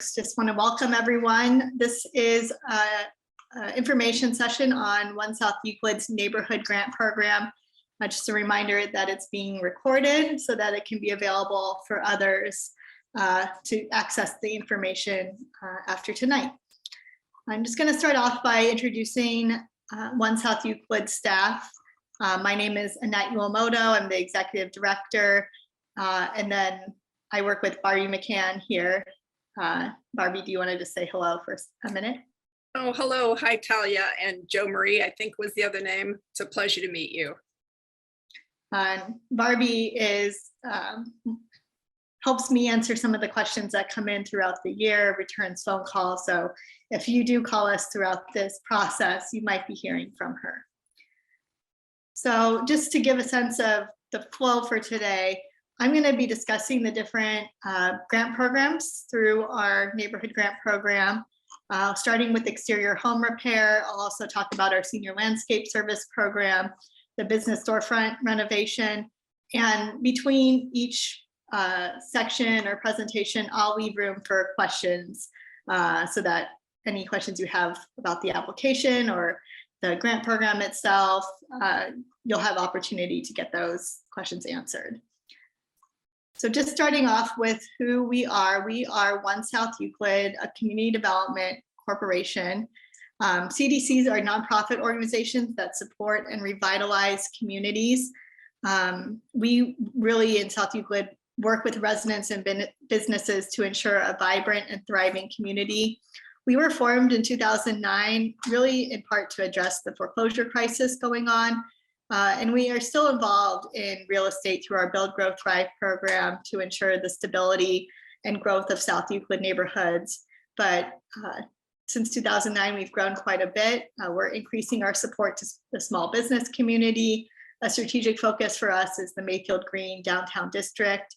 Just want to welcome everyone. This is an information session on One South Euclid's neighborhood grant program. Just a reminder that it's being recorded so that it can be available for others to access the information after tonight. I'm just going to start off by introducing One South Euclid staff. My name is Annette Yuamoto. I'm the executive director. And then I work with Barbie McCann here. Barbie, do you want to just say hello for a minute? Oh, hello. Hi, Talia. And Joe Marie, I think was the other name. It's a pleasure to meet you. Barbie is helps me answer some of the questions that come in throughout the year, returns phone calls. So if you do call us throughout this process, you might be hearing from her. So just to give a sense of the flow for today, I'm going to be discussing the different grant programs through our neighborhood grant program, starting with exterior home repair. I'll also talk about our senior landscape service program, the business storefront renovation, and between each section or presentation, I'll leave room for questions so that any questions you have about the application or the grant program itself, you'll have opportunity to get those questions answered. So just starting off with who we are One South Euclid, a community development corporation. CDCs are nonprofit organizations that support and revitalize communities. We really in South Euclid work with residents and businesses to ensure a vibrant and thriving community. We were formed in 2009, really in part to address the foreclosure crisis going on. And we are still involved in real estate through our Build, Grow, Thrive program to ensure the stability and growth of South Euclid neighborhoods. But since 2009, we've grown quite a bit. We're increasing our support to the small business community. A strategic focus for us is the Mayfield Green downtown district.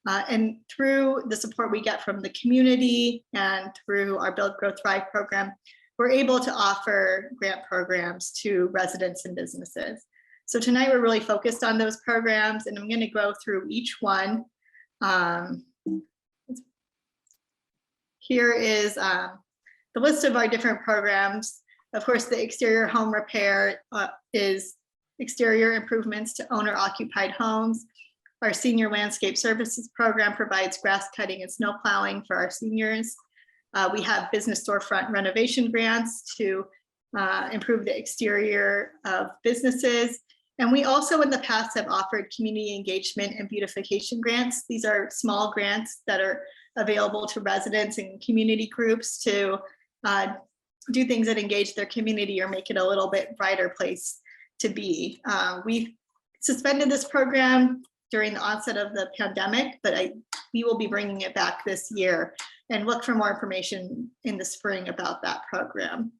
And through the support we get from the community and through our Build, Grow, Thrive program, we're able to offer grant programs to residents and businesses. So tonight we're really focused on those programs, and I'm going to go through each one. Here is the list of our different programs. Of course, the exterior home repair is exterior improvements to owner-occupied homes. Our senior landscape services program provides grass cutting and snow plowing for our seniors. We have business storefront renovation grants to improve the exterior of businesses. And we also in the past have offered community engagement and beautification grants. These are small grants that are available to residents and community groups to do things that engage their community or make it a little bit brighter place to be. We suspended this program during the onset of the pandemic, but we will be bringing it back this year, and look for more information in the spring about that program.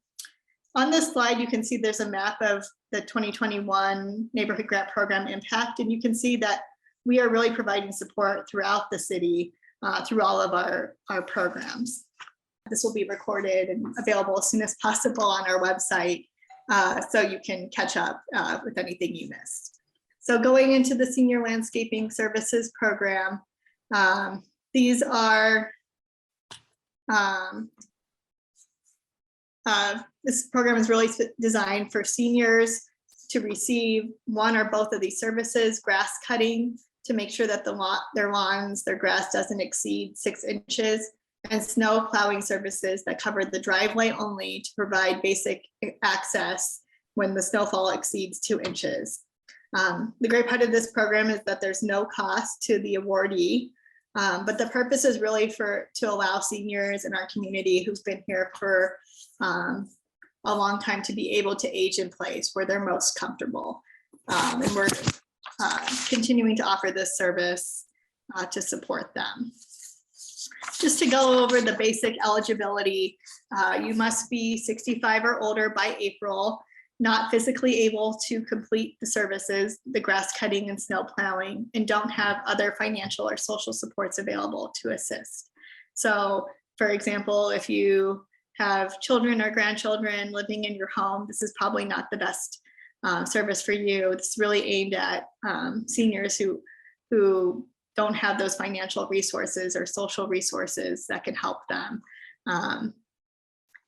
On this slide, you can see there's a map of the 2021 neighborhood grant program impact, and you can see that we are really providing support throughout the city through all of our programs. This will be recorded and available as soon as possible on our website, so you can catch up with anything you missed. So going into the senior landscaping services program, these are this program is really designed for seniors to receive one or both of these services: grass cutting to make sure that their lawns, their grass doesn't exceed 6 inches, and snow plowing services that cover the driveway only to provide basic access when the snowfall exceeds 2 inches. The great part of this program is that there's no cost to the awardee, but the purpose is really to allow seniors in our community who've been here for a long time to be able to age in place where they're most comfortable. And we're continuing to offer this service to support them. Just to go over the basic eligibility, you must be 65 or older by April, not physically able to complete the services, the grass cutting and snow plowing, and don't have other financial or social supports available to assist. So, for example, if you have children or grandchildren living in your home, this is probably not the best service for you. It's really aimed at seniors who don't have those financial resources or social resources that can help them.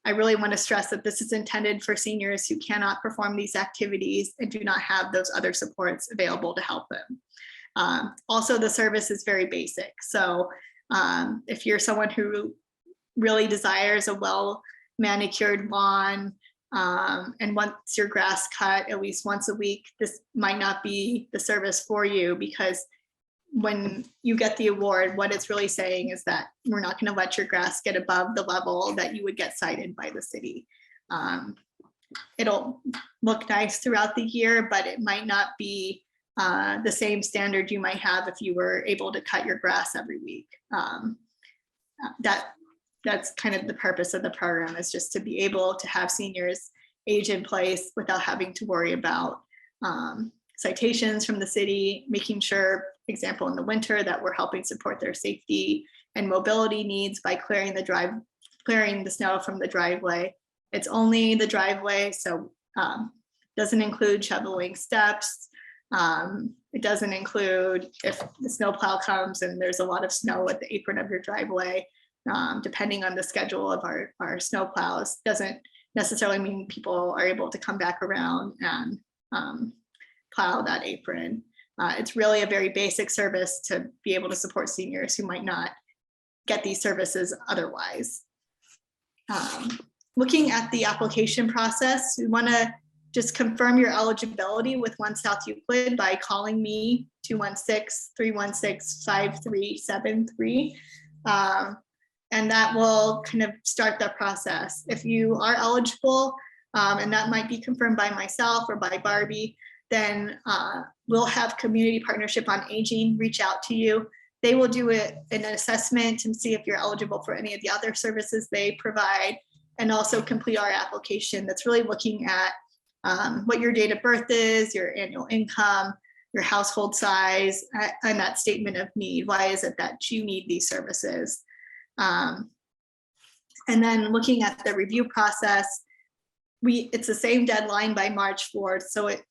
I really want to stress that this is intended for seniors who cannot perform these activities and do not have those other supports available to help them. Also, the service is very basic. So if you're someone who really desires a well manicured lawn and wants your grass cut at least once a week, this might not be the service for you, because when you get the award, what it's really saying is that we're not going to let your grass get above the level that you would get cited by the city. It'll look nice throughout the year, but it might not be the same standard you might have if you were able to cut your grass every week. That's kind of the purpose of the program, is just to be able to have seniors age in place without having to worry about citations from the city, making sure, example, in the winter, that we're helping support their safety and mobility needs by clearing the snow from the driveway. It's only the driveway, so doesn't include shoveling steps. It doesn't include if the snowplow comes and there's a lot of snow at the apron of your driveway. Depending on the schedule of our snowplows, doesn't necessarily mean people are able to come back around and plow that apron. It's really a very basic service to be able to support seniors who might not get these services otherwise. Looking at the application process, we want to just confirm your eligibility with One South Euclid by calling me 216-316-5373. And that will kind of start the process. If you are eligible, and that might be confirmed by myself or by Barbie, then we'll have Community Partnership on Aging reach out to you. They will do an assessment and see if you're eligible for any of the other services they provide, and also complete our application that's really looking at what your date of birth is, your annual income, your household size, and that statement of need. Why is it that you need these services? And then looking at the review process, it's the same deadline by March 4th. So it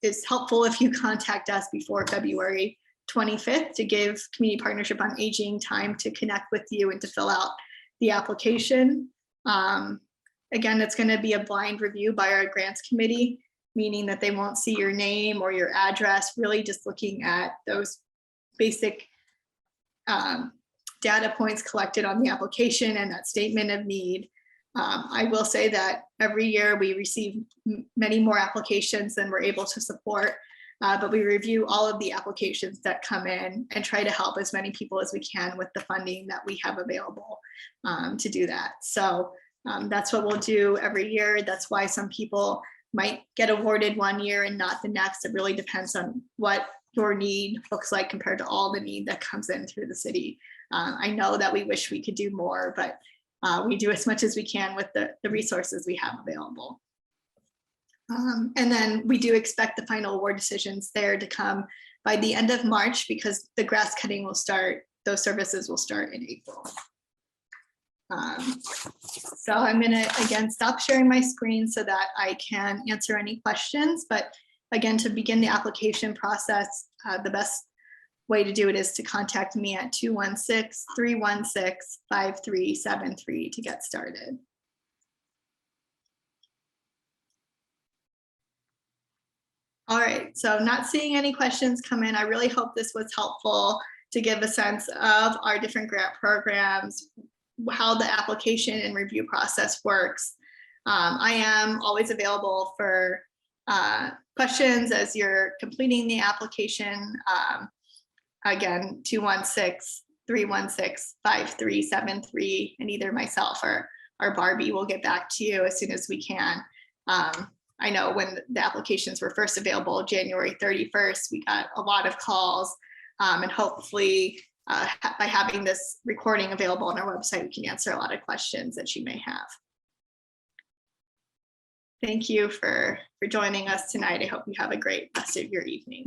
is helpful if you contact us before February 25th to give Community Partnership on Aging time to connect with you and to fill out the application. Again, it's going to be a blind review by our grants committee, meaning that they won't see your name or your address, really just looking at those basic data points collected on the application and that statement of need. I will say that every year we receive many more applications than we're able to support, but we review all of the applications that come in and try to help as many people as we can with the funding that we have available to do that. So that's what we'll do every year. That's why some people might get awarded one year and not the next. It really depends on what your need looks like compared to all the need that comes in through the city. I know that we wish we could do more, but we do as much as we can with the resources we have available. And then we do expect the final award decisions there to come by the end of March, because the grass cutting will start, those services will start in April. So I'm going to again stop sharing my screen so that I can answer any questions. But again, to begin the application process, the best way to do it is to contact me at 216-316-5373 to get started. All right, so not seeing any questions come in. I really hope this was helpful to give a sense of our different grant programs, how the application and review process works. I am always available for questions as you're completing the application. Again, 216-316-5373, and either myself or Barbie will get back to you as soon as we can. I know when the applications were first available, January 31st, we got a lot of calls, and hopefully by having this recording available on our website, we can answer a lot of questions that you may have. Thank you for joining us tonight. I hope you have a great rest of your evening.